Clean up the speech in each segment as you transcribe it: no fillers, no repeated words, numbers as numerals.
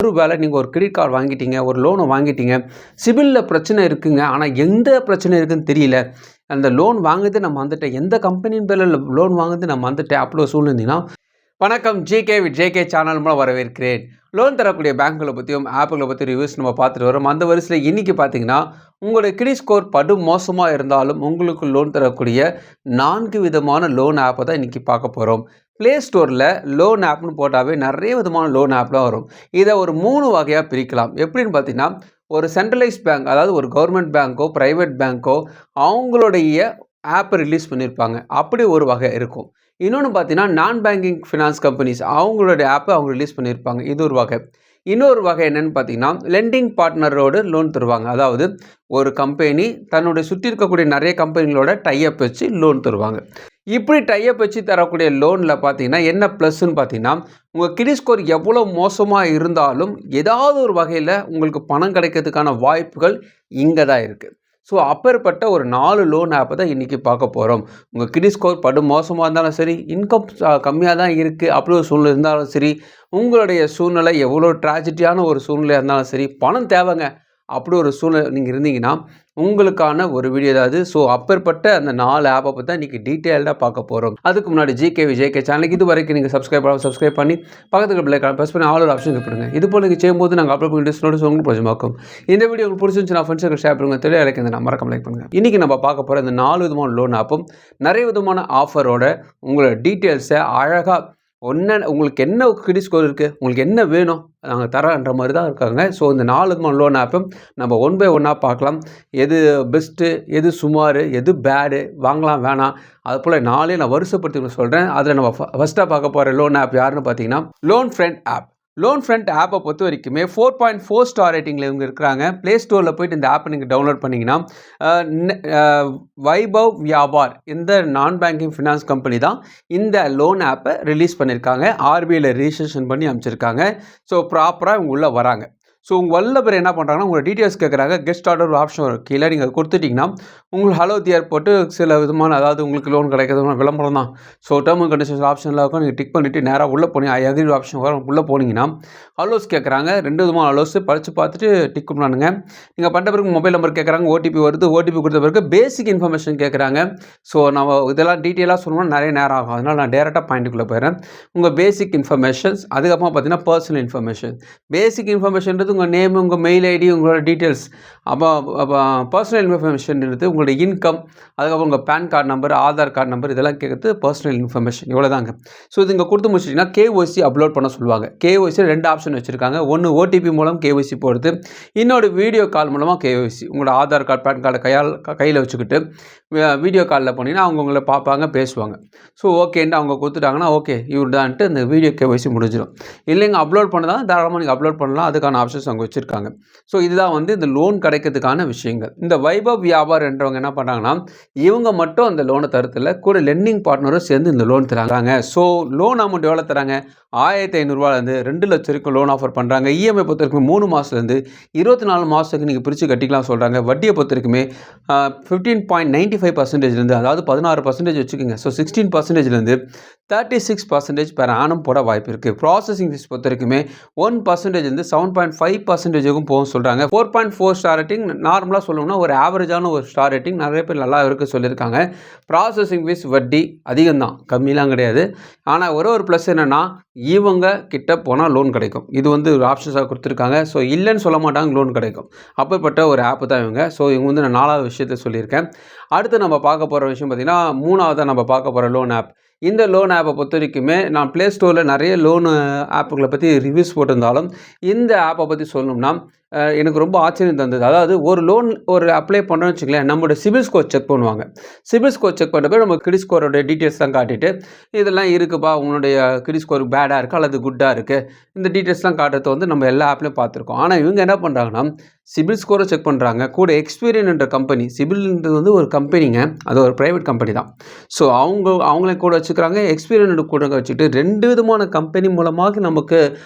ஒரு வேளை நீங்கள் ஒரு கிரெடிட் கார்டு வாங்கிட்டீங்க, ஒரு லோனை வாங்கிட்டீங்க, சிபிலில் பிரச்சனை இருக்குங்க, ஆனால் எந்த பிரச்சனை இருக்குதுன்னு தெரியல, அந்த லோன் வாங்குறது நான் மறந்துட்டேன், எந்த கம்பெனியின் பேரில் லோன் வாங்குறது நான் மறந்துட்டேன் அப்படி ஒரு சூழ்நிலை இருந்தீங்கன்னா, வணக்கம் ஜேகே வித் ஜேகே சேனல் மூலம் வரவேற்கிறேன். லோன் தரக்கூடிய பேங்க்குகளை பற்றியும் ஆப்புகளை பற்றி ரிவ்யூஸ் நம்ம பார்த்துட்டு வரோம். அந்த வரிசையில் இன்றைக்கி பார்த்தீங்கன்னா, உங்களுடைய கிரெடிட் ஸ்கோர் படு மோசமாக இருந்தாலும் உங்களுக்கு லோன் தரக்கூடிய 4 விதமான லோன் ஆப்பை தான் இன்றைக்கி பார்க்க போகிறோம். ப்ளே ஸ்டோரில் லோன் ஆப்னு போட்டாவே நிறைய விதமான லோன் ஆப்லாம் வரும். இதை ஒரு 3 வகையாக பிரிக்கலாம். எப்படின்னு பார்த்தீங்கன்னா, ஒரு சென்ட்ரலைஸ் பேங்க், அதாவது ஒரு கவர்மெண்ட் பேங்க்கோ ப்ரைவேட் பேங்க்கோ அவங்களுடைய ஆப்பை ரிலீஸ் பண்ணியிருப்பாங்க, அப்படி ஒரு வகை இருக்கும். இன்னொன்று பார்த்தீங்கன்னா, நான் பேங்கிங் ஃபினான்ஸ் கம்பெனிஸ் அவங்களுடைய ஆப்பை அவங்க ரிலீஸ் பண்ணியிருப்பாங்க, இது ஒரு வகை. இன்னொரு வகை என்னென்னு பார்த்தீங்கன்னா, லெண்டிங் பார்ட்னரோடு லோன் தருவாங்க. அதாவது ஒரு கம்பெனி தன்னுடைய சுற்றி இருக்கக்கூடிய நிறைய கம்பெனிகளோட டைஅப் வச்சு லோன் தருவாங்க. இப்படி டைஅப் வச்சு தரக்கூடிய லோனில் பார்த்தீங்கன்னா என்ன ப்ளஸ்ன்னு பார்த்தீங்கன்னா, உங்கள் கிரெடிட் ஸ்கோர் எவ்வளோ மோசமாக இருந்தாலும் ஏதாவது ஒரு வகையில் உங்களுக்கு பணம் கிடைக்கிறதுக்கான வாய்ப்புகள் இங்கே தான் இருக்குது. ஸோ அப்பேற்பட்ட ஒரு 4 லோன் ஆப்பை தான் இன்றைக்கி பார்க்க போகிறோம். உங்கள் கிரெடிட் ஸ்கோர் படு மோசமாக இருந்தாலும் சரி, இன்கம் கம்மியாக தான் இருக்குது அப்படி ஒரு சூழ்நிலை இருந்தாலும் சரி, உங்களுடைய சூழ்நிலை எவ்வளோ ட்ராஜடியான ஒரு சூழ்நிலையாக இருந்தாலும் சரி, பணம் தேவைங்க அப்படி ஒரு சூழ்நிலை நீங்கள் இருந்தீங்கன்னா உங்களுக்கான ஒரு வீடியோ தான் அது. ஸோ அப்பேற்பட்ட அந்த 4 ஆப்பை பற்றி தான் இன்றைக்கி டீட்டெயில்டாக பார்க்க போகிறோம். அதுக்கு முன்னாடி ஜேகே சேனலுக்கு இது வரைக்கும் நீங்கள் சப்ஸ்கிரைப் பண்ணி பக்கத்துக்கு பிள்ளை ப்ரெஸ் பண்ணி ஆல் ஒரு ஆப்ஷன் கொடுங்க. இது போல் நீங்கள் செய்யும்போது நாங்கள் அப்லோட் பண்ணி நோட்டீஸ் உங்களுக்கு பிரயோஜனமாக்கும். இந்த வீடியோ உங்களுக்கு பிடிச்சிருந்துச்சுன்னா ஃப்ரெண்ட்ஸுக்கு ஷேர் பண்ணுங்க, தெளிவாக எனக்கு இந்த நம்பரை கம்ப்ளைண்ட் பண்ணுங்கள். இன்றைக்கி நம்ம பார்க்க போகிற இந்த 4 விதமான லோன் ஆப்பும் நிறைய விதமான ஆஃபரோட உங்களோட டீட்டெயில்ஸை அழகாக உங்களுக்கு என்ன கிரெடிட் ஸ்கோர் இருக்குது, உங்களுக்கு என்ன வேணும் நாங்கள் தரன்ற மாதிரி தான் இருக்காங்க. ஸோ இந்த 4 விதமான லோன் ஆப்பும் நம்ம ஒன் பை ஒன்னாக பார்க்கலாம். எது பெஸ்ட்டு, எது சுமார், எது பேடு, வாங்கலாம் வேணாம், அது போல் 4 நான் வருஷப்படுத்தி சொல்கிறேன். அதில் நம்ம ஃபஸ்ட்டாக பார்க்க போகிற லோன் ஆப் யாருன்னு பார்த்தீங்கன்னா, loan friend app. Loan friend ஆப்பை பொறுத்த வரைக்குமே 4.4 ஸ்டார் ரேட்டிங்கில் இவங்க இருக்கிறாங்க. ப்ளே ஸ்டோரில் போய்ட்டு இந்த ஆப்பை நீங்கள் டவுன்லோட் பண்ணிங்கன்னா, வைபவ் வியாபார் இந்த நான் பேங்கிங் ஃபினான்ஸ் கம்பெனி தான் இந்த லோன் ஆப்பை ரிலீஸ் பண்ணியிருக்காங்க. ஆர்பிஐயில் ரிஜிஸ்ட்ரேஷன் பண்ணி அமைச்சிருக்காங்க. ஸோ ப்ராப்பராக இவங்க உள்ளே வராங்க. ஸோ உங்கள் வல்ல பேர் என்ன பண்ணுறாங்கன்னா, உங்களோட டீட்டெயில்ஸ் கேட்குறாங்க. கெஸ்ட் ஆர்டர் ஒரு ஆப்ஷன் வரும் கீழே, நீங்கள் கொடுத்துட்டிங்கன்னா உங்களுக்கு ஹலோ தியர் போட்டு சில விதமான, அதாவது உங்களுக்கு லோன் கிடைக்கிறதுமான விளம்பரம் தான். ஸோ டேர்ம் அண்ட் கண்டிஷன்ஸ் ஆப்ஷனில் இருக்கும். நீங்கள் டிக் பண்ணிவிட்டு நேராக உள்ளே போனீங்க, ஐ அக்ரி ஆப்ஷன் வரும். உள்ளே போனீங்கன்னா ஹலோஸ் கேட்குறாங்க. 2 விதமான ஹலோஸ் படித்து பார்த்துட்டு டிக் பண்ணானுங்க. நீங்கள் பண்ணுற பிறகு மொபைல் நம்பர் கேட்குறாங்க, ஓடிபி வருது. ஓடிபி கொடுத்த பிறகு பேசிக் இன்ஃபர்மேஷன் கேட்குறாங்க. ஸோ நம்ம இதெல்லாம் டீட்டெயிலாக சொல்லணும்னா நிறைய நேரம் ஆகும். அதனால் நான் டேரெக்டாக பாயிண்ட்டுக்குள்ளே போயிடுறேன். உங்கள் பேசிக் இன்ஃபர்மேஷன்ஸ், அதுக்கப்புறமா பார்த்தீங்கன்னா பர்சனல் இன்ஃபர்மேஷன். பேசிக் இன்ஃபர்மேஷன் உங்கள் நேம், உங்கள் மெயில் ஐடி, உங்களோட டீட்டெயில்ஸ். அப்போ பர்சனல் இன்ஃபர்மேஷன் இருக்குது உங்களுடைய இன்கம், அதுக்கப்புறம் உங்கள் PAN card number, Aadhaar card number, இதெல்லாம் கேட்குறது பர்சனல் இன்ஃபர்மேஷன். இவ்வளோ தாங்க. ஸோ இது இங்கே கொடுத்து முடிச்சிட்டிங்கன்னா கேஒய்சி அப்லோட் பண்ண சொல்லுவாங்க. கேஒய்சி 2 ஆப்ஷன் வச்சுருக்காங்க. ஒன்று ஓடிபி மூலம் கேஒய்சி போடுறது, இன்னொரு வீடியோ கால் மூலமாக கேஒய்சி. உங்களோட ஆதார் கார்டு, பேன் கார்டை கையில் வச்சுக்கிட்டு வீடியோ காலில் போனீங்கன்னா அவங்க உங்களை பார்ப்பாங்க, பேசுவாங்க. ஸோ ஓகேன்ட்டு அவங்க கொடுத்துட்டாங்கன்னா ஓகே இவர் தான்ட்டு அந்த வீடியோ கேஒய்சி முடிஞ்சிடும். இல்லைங்க அப்லோட் பண்ணதான் தாராளமாக நீங்கள் அப்லோட் பண்ணலாம், அதுக்கான ஆப்ஷன்ஸ் அவங்க வச்சுருக்காங்க. ஸோ இதுதான் வந்து இந்த லோன் கிடைக்கிறதுக்கான விஷயங்கள். இந்த வைபவ் வியாபார் என்றவங்க என்ன பண்ணுறாங்கன்னா, இவங்க மட்டும் அந்த லோனை தரத்தில் கூட லெண்டிங் பார்ட்னரும் சேர்ந்து இந்த லோன் தராங்க. ஸோ லோன் அமௌண்ட் எவ்வளோ தராங்க, 1500 2 லட்சம் வரைக்கும் லோன் ஆஃபர் பண்ணுறாங்க. இஎம்ஐ பொறுத்த வரைக்கும் 3 மாதத்துலேருந்து 24 மாதத்துக்கு நீங்கள் பிரித்து கட்டிக்கலாம் சொல்கிறாங்க. வட்டியை பொறுத்த வரைக்குமே 15.95% அதாவது 16% வச்சுக்கோங்க. ஸோ 16%லேருந்து 36% பெர் ஆனம் போட வாய்ப்பு இருக்குது. ப்ராசஸிங் ஃபீஸ் பொறுத்த வரைக்குமே 1%லேருந்து 7.5%க்கும் போகும் சொல்கிறாங்க. 4.4 ஸ்டார் ரேட்டிங் நார்மலாக சொல்லணும்னா ஒரு ஆவரேஜான ஒரு ஸ்டார் ரேட்டிங், நிறைய பேர் நல்லா இருக்குது சொல்லியிருக்காங்க. ப்ராசஸிங் ஃபீஸ் வட்டி அதிகம் தான், கம்மிலாம் கிடையாது. ஆனால் ஒரு ப்ளஸ் என்னென்னா, இவங்க கிட்ட போனால் லோன் கிடைக்கும். இது வந்து ஒரு ஆப்ஷன்ஸாக கொடுத்துருக்காங்க. ஸோ இல்லைன்னு சொல்ல மாட்டாங்க, லோன் கிடைக்கும். அப்பேற்பட்ட ஒரு ஆப்பு தான் இவங்க. ஸோ இவங்க வந்து நான் 4வது விஷயத்தை சொல்லியிருக்கேன். அடுத்து நம்ம பார்க்க போகிற விஷயம் பார்த்திங்கன்னா, 3வதாக நம்ம பார்க்க போகிற லோன் ஆப். இந்த லோன் ஆப்பை பொறுத்த வரைக்குமே நான் ப்ளே ஸ்டோரில் நிறைய லோனு ஆப்புகளை பற்றி ரிவ்யூஸ் போட்டிருந்தாலும் இந்த ஆப்பை பற்றி சொல்லணும்னா எனக்கு ரொம்ப ஆச்சரியம் தந்தது. அதாவது ஒரு அப்ளை பண்ணுறோன்னு வச்சுங்களேன், நம்மளோட சிபில் ஸ்கோர் செக் பண்ணுவாங்க. சிபில் ஸ்கோர் செக் பண்ணுறப்ப நம்ம கிரெடிட் ஸ்கோரோட டீட்டெயில்ஸ் தான் காட்டிட்டு, இதெல்லாம் இருக்குப்பா, உங்களுடைய கிரெடிட் ஸ்கோர் பேடாக இருக்குது அல்லது குட்டாக இருக்குது, இந்த டீட்டெயில்ஸ்லாம் காட்டுறத வந்து நம்ம எல்லா ஆப்லேயும் பார்த்துருக்கோம். ஆனால் இவங்க என்ன பண்ணுறாங்கன்னா, சிபில் ஸ்கோரை செக் பண்ணுறாங்க, கூட எக்ஸ்பீரியன் என்ற கம்பெனி. சிபில்ன்றது வந்து ஒரு கம்பெனிங்க, அது ஒரு ப்ரைவேட் கம்பெனி தான். ஸோ அவங்களே கூட வச்சுக்கிறாங்க, எக்ஸ்பீரியன் கூட வச்சுட்டு 2 விதமான கம்பெனி மூலமாக நமக்கு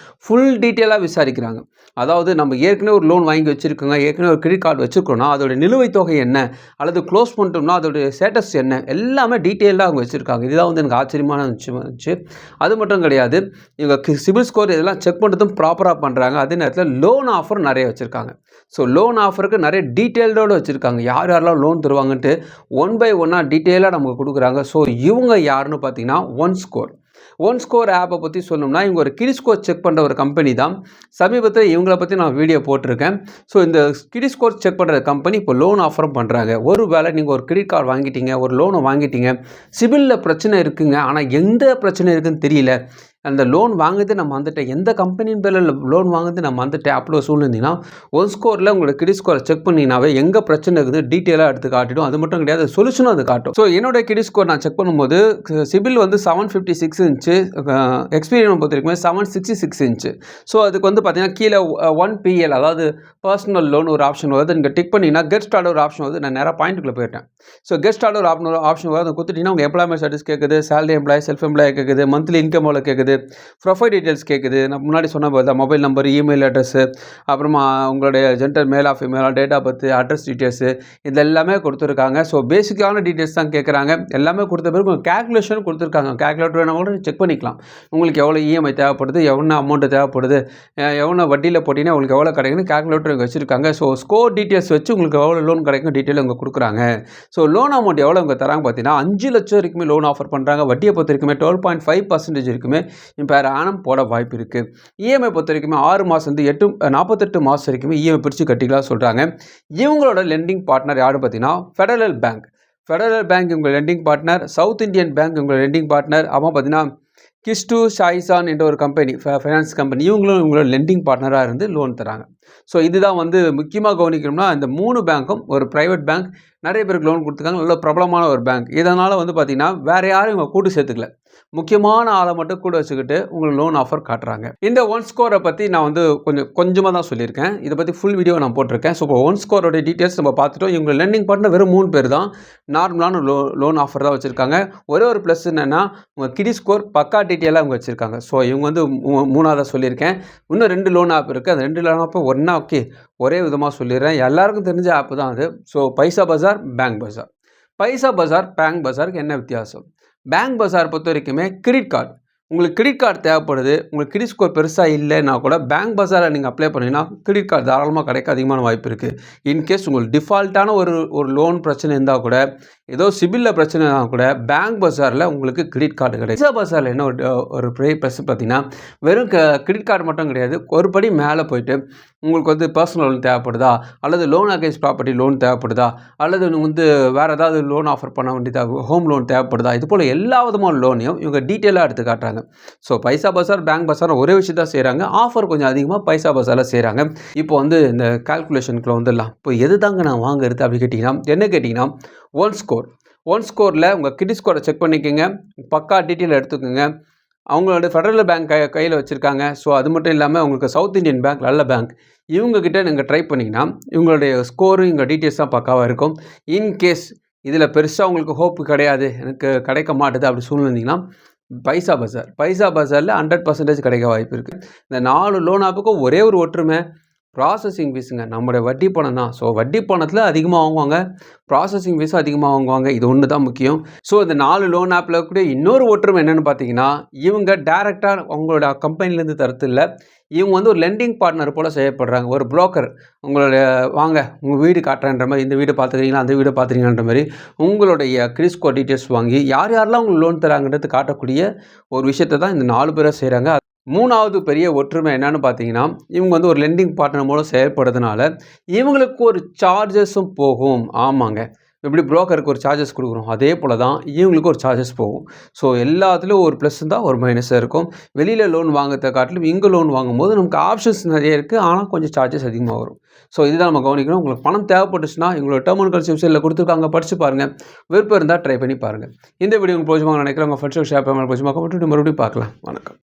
ஃபுல் டீட்டெயிலாக விசாரிக்கிறாங்க. அதாவது நம்ம ஏற்கனவே ஒரு லோன் வாங்கி வச்சுருக்கோங்க, ஏற்கனவே ஒரு கிரெடிட் கார்டு வச்சுருக்கோன்னா அதோட நிலுவைத் தொகை என்ன, அல்லது க்ளோஸ் பண்ணிட்டோம்னா அதோடைய ஸ்டேட்டஸ் என்ன, எல்லாமே டீட்டெயிலாக அவங்க வச்சுருக்காங்க. இதுதான் வந்து எனக்கு ஆச்சரியமான விஷயமா இருந்துச்சு. அது மட்டும் கிடையாது, இவங்க சிபில் ஸ்கோர் இதெல்லாம் செக் பண்ணுறதும் ப்ராப்பராக பண்ணுறாங்க. அதே நேரத்தில் லோன் ஆஃபர் நிறைய வச்சுருக்காங்க. ஸோ லோன் ஆஃபருக்கு நிறைய டீட்டெயில்டோடு வச்சுருக்காங்க. யார் யாரெல்லாம் லோன் தருவாங்கன்ட்டு ஒன் பை ஒன்னாக டீட்டெயிலாக நமக்கு கொடுக்குறாங்க. ஸோ இவங்க யாருன்னு பார்த்தீங்கன்னா ஒன் ஸ்கோர் ஆப்பை பற்றி சொல்லணும்னா இவங்க ஒரு கிரெடிட் ஸ்கோர் செக் பண்ணுற ஒரு கம்பெனி தான். சமீபத்தில் இவங்கள பற்றி நான் வீடியோ போட்டிருக்கேன். ஸோ இந்த கிரெடிட் ஸ்கோர் செக் பண்ணுற கம்பெனி இப்போ லோன் ஆஃபரும் பண்ணுறாங்க. ஒரு வேளை நீங்கள் ஒரு கிரெடிட் கார்டு வாங்கிட்டீங்க, ஒரு லோனை வாங்கிட்டீங்க, சிபிலில் பிரச்சனை இருக்குங்க, ஆனால் எந்த பிரச்சனை இருக்குதுன்னு தெரியல, அந்த லோன் வாங்குறது நான் மறந்துட்டேன், எந்த கம்பெனியின் பேரில் லோன் வாங்குறது நான் மறந்துட்டேன் அப்படி சூழ்நிலைனா ஒன் ஸ்கோரில் உங்களோட கிரெடிட் ஸ்கோரை செக் பண்ணிங்கனாவே எங்கே பிரச்சனை இருக்குது டீட்டெயிலாக எடுத்து காட்டிடும். அது மட்டும் கிடையாது, சொல்யூஷனும் அது காட்டும். ஸோ என்னோட கிரெடிட் ஸ்கோர் நான் செக் பண்ணும்போது சிபில் வந்து 756 இருந்துச்சு, எக்ஸ்பீரியன் பொறுத்த வரைக்கும் 766 இருந்துச்சு. ஸோ அதுக்கு வந்து பார்த்தீங்கன்னா கீழே 1PL அதாவது பர்சனல் லோன் ஒரு ஆப்ஷன் வருது. நீங்கள் டிக் பண்ணிங்கன்னா கெட் ஸ்டார்ட் ஒரு ஆப்ஷன் வருது. நான் நேராக பாயிண்ட்டுக்குள்ளே போயிட்டேன். ஸோ கெட் ஸ்டார்ட் ஒரு ஆப்ஷன் வருது. அதை கொடுத்துட்டிங்கன்னா உங்கள் எம்ப்ளாய்மெண்ட் ஸ்டேட்டஸ் கேட்குது, சேலரி எம்ப்ளாய், செல்ஃப் எம்ப்ளாய் கேட்குது, மந்த்லி இன்கம் எவ்வளோ கேட்குது, ப்ரொஃபைல் டீட்டெயில்ஸ் கேட்குது. நான் முன்னாடி சொன்ன போது மொபைல் நம்பர், இமெயில் அட்ரஸு, அப்புறமா உங்களுடைய gender male of female, date of birth, address details, இது எல்லாமே கொடுத்துருக்காங்க. ஸோ பேசிக்கான டீட்டெயில்ஸ் தான் கேட்குறாங்க. எல்லாமே கொடுத்த பிறகு உங்கள் கேல்குலேஷன் கொடுத்துருக்காங்க. கேல்குலேட்டர் வேணால் கூட செக் பண்ணிக்கலாம். உங்களுக்கு எவ்வளோ இஎம்ஐ தேவைப்படுது, எவ்வளோ அமௌண்ட்டு தேவைப்படுது, எவ்வளோ வட்டியில் போட்டிங்கன்னா உங்களுக்கு எவ்வளோ கிடைக்குன்னு கேல்குலேட்டர் இங்கே வச்சுருக்காங்க. ஸோ ஸ்கோர் டீட்டெயில்ஸ் வச்சு உங்களுக்கு எவ்வளோ லோன் கிடைக்கும் டீட்டெயில் இங்கே கொடுக்குறாங்க. ஸோ லோன் அமௌண்ட் எவ்வளோ இங்கே தராங்க பார்த்தீங்கன்னா 5 லட்சம் வரைக்குமே லோன் ஆஃபர் பண்ணுறாங்க. வட்டியை பொறுத்த வரைக்குமே 12.5% இருக்குமே இப்போ ஆனம் போட வாய்ப்பு இருக்குது. இஎம்ஐ பொறுத்த வரைக்குமே 6 மாதம் வந்து 48 மாதம் வரைக்குமே இஎம்ஐ பிரித்து கட்டிக்கலாம் சொல்கிறாங்க. இவங்களோட லெண்டிங் பார்ட்னர் யாரும் பார்த்தீங்கன்னா ஃபெடரல் பேங்க் இவங்க lending partner, South Indian Bank இவங்க லெண்டிங் பார்ட்னர், அப்புறம் பார்த்தீங்கன்னா கிஸ்டு ஷாய்சான் என்ற ஒரு கம்பெனி, ஃபைனான்ஸ் கம்பெனி, இவங்களோட லெண்டிங் பார்ட்னராக இருந்து லோன் தராங்க. ஸோ இதுதான் வந்து முக்கியமாக கவனிக்கணும்னா இந்த 3 பேங்க்கும் ஒரு ப்ரைவேட் பேங்க், நிறைய பேருக்கு லோன் கொடுத்துருக்காங்க, நல்ல பிரபலமான ஒரு பேங்க். இதனால் வந்து பார்த்திங்கன்னா வேறு யாரும் இவங்க கூட்டு சேர்த்துக்கல, முக்கியமான ஆளை மட்டும் கூட வச்சுக்கிட்டு உங்களுக்கு லோன் ஆஃபர் காட்டுறாங்க. இந்த ஒன் ஸ்கோரை பற்றி நான் வந்து கொஞ்சமாக தான் சொல்லியிருக்கேன். இதை பற்றி ஃபுல் வீடியோ நான் போட்டிருக்கேன். ஸோ இப்போ ஒன் ஸ்கோரோட டீட்டெயில்ஸ் நம்ம பார்த்துட்டோம். இவங்க லெண்டிங் பார்ட்னர் வெறும் 3 பேர் தான், நார்மலான லோன் ஆஃபர் தான் வச்சுருக்காங்க. ஒரே ஒரு ப்ளஸ் என்னென்னா உங்கள் கிரெடிட் ஸ்கோர் பக்கா டீட்டெயிலாக அவங்க வச்சுருக்காங்க. ஸோ இவங்க வந்து 3ஆவதாக சொல்லியிருக்கேன். இன்னும் 2 லோன் ஆப் இருக்குது. அந்த 2 லோன் ஆப்பும் ஒரே விதமாக சொல்லிடுறேன். எல்லாருக்கும் தெரிஞ்ச ஆப் தான் அது. ஸோ பைசா பஜார், பேங்க் பஜாருக்கு என்ன வித்தியாசம்? பேங்க் பஜார் பொறுத்த வரைக்குமே கிரெடிட் கார்டு, உங்களுக்கு கிரெடிட் கார்டு தேவைப்படுது, உங்களுக்கு கிரெடிட் ஸ்கோர் பெருசாக இல்லைன்னா கூட பேங்க் பஜாரில் நீங்கள் அப்ளை பண்ணிங்கன்னா கிரெடிட் கார்டு தாராளமாக கிடைக்க அதிகமான வாய்ப்பு இருக்குது. இன்கேஸ் உங்களுக்கு டிஃபால்ட்டான ஒரு லோன் பிரச்சனை இருந்தால் கூட, ஏதோ சிபிலில் பிரச்சனை இருந்தால் கூட பேங்க் பஜாரில் உங்களுக்கு கிரெடிட் கார்டு கிடைக்கும். பைசா பஜாரில் என்ன ஒரு ப்ளஸ் பார்த்தீங்கன்னா வெறும் கிரெடிட் கார்டு மட்டும் கிடையாது, ஒரு படி மேலே போயிட்டு உங்களுக்கு வந்து பர்சனல் லோன் தேவைப்படுதா, அல்லது லோன் அகேன்ஸ்ட் ப்ராப்பர்ட்டி லோன் தேவைப்படுதா, அல்லது வந்து வேறு ஏதாவது லோன் ஆஃபர் பண்ண வேண்டியதாக ஹோம் லோன் தேவைப்படுதா, இது போல் எல்லா விதமான லோனையும் இவங்க டீட்டெயிலாக எடுத்து காட்டுறாங்க. ஸோ பைசா பஜார், பேங்க் பஜார் ஒரே விஷயம் தான் செய்கிறாங்க. ஆஃபர் கொஞ்சம் அதிகமாக பைசா பஜாரில் செய்கிறாங்க. இப்போ வந்து இந்த கால்குலேஷனுக்குள்ள வந்துடலாம். இப்போ எது தாங்க நான் வாங்குறது அப்படி கேட்டிங்கன்னா ஒன் ஸ்கோரில் உங்கள் கிரெடிட் ஸ்கோரை செக் பண்ணிக்கோங்க, பக்கா டீட்டெயில் எடுத்துக்கோங்க. அவங்களோட ஃபெடரல் பேங்க் கையில் வச்சுருக்காங்க. ஸோ அது மட்டும் இல்லாமல் உங்களுக்கு சவுத் இந்தியன் பேங்க் நல்ல பேங்க், இவங்ககிட்ட நீங்கள் ட்ரை பண்ணிங்கன்னா இவங்களுடைய ஸ்கோரு இங்கே டீட்டெயில்ஸ் தான் பக்காவாக இருக்கும். இன்கேஸ் இதில் பெருசாக உங்களுக்கு ஹோப்பு கிடையாது, எனக்கு கிடைக்க மாட்டுது அப்படி சூழ்நிலைங்கன்னா பைசா பஜாரில் 100% கிடைக்க வாய்ப்பு இருக்குது. இந்த 4 லோன் ஆப்புக்கும் ஒரே ஒரு ஒற்றுமை, ப்ராசஸிங் ஃபீஸுங்க. நம்மளுடைய வட்டி பணம் தான். ஸோ வட்டி பணத்தில் அதிகமாக வாங்குவாங்க, ப்ராசஸிங் ஃபீஸும் அதிகமாக வாங்குவாங்க. இது ஒன்று தான் முக்கியம். ஸோ இந்த 4 லோன் ஆப்பில் கூட இன்னொரு ஒற்றுமை என்னென்னு பார்த்தீங்கன்னா, இவங்க டேரெக்டாக அவங்களோட கம்பெனிலேருந்து தரத்து இல்லை, இவங்க வந்து ஒரு லெண்டிங் பார்ட்னர் போல் செய்யப்படுறாங்க. ஒரு புரோக்கர், உங்களுடைய வாங்க உங்கள் வீடு காட்டுறன்ற மாதிரி, இந்த வீடு பார்த்துக்கிறீங்களா, அந்த வீடு பார்த்துக்கிறீங்கன்ற மாதிரி உங்களுடைய கிரெடிட் ஸ்கோர் டீட்டெயில்ஸ் வாங்கி யாரெல்லாம் உங்களுக்கு லோன் தராங்கன்றது காட்டக்கூடிய ஒரு விஷயத்தை தான் இந்த 4 பேரை செய்கிறாங்க. 3வது பெரிய ஒற்றுமை என்னன்னு பார்த்தீங்கன்னா, இவங்க வந்து ஒரு லெண்டிங் பார்ட்னர் மூலம் செயல்படுறதுனால இவங்களுக்கு ஒரு சார்ஜஸும் போகும். ஆமாங்க, எப்படி புரோக்கருக்கு ஒரு சார்ஜஸ் கொடுக்குறோம், அதே போல் தான் இவங்களுக்கு ஒரு சார்ஜஸ் போகும். ஸோ எல்லாத்துலேயும் ஒரு ப்ளஸ் தான், ஒரு மைனஸாக இருக்கும். வெளியில் லோன் வாங்குறத காட்டிலும் இங்கே லோன் வாங்கும்போது நமக்கு ஆப்ஷன்ஸ் நிறைய இருக்குது, ஆனால் கொஞ்சம் சார்ஜஸ் அதிகமாக வரும். ஸோ இதுதான் நம்ம கவனிக்கணும். உங்களுக்கு பணம் தேவைப்பட்டுச்சுன்னா எங்களோட டேர்ம் அண்ட் கண்டிஷன்ஸ் வெப்சைட்டில் கொடுத்துருக்காங்க, படித்து பாருங்கள். விருப்பம் இருந்தால் ட்ரை பண்ணி பாருங்கள். இந்த வீடியோ உங்களுக்கு பிடிச்சமாக நினைக்கிறேன். உங்கள் ஃப்ரெண்ட்ஸுக்கு ஷேர் பண்ணுங்கள். பிடிச்சமாக மறுபடியும் பார்க்கலாம். வணக்கம்.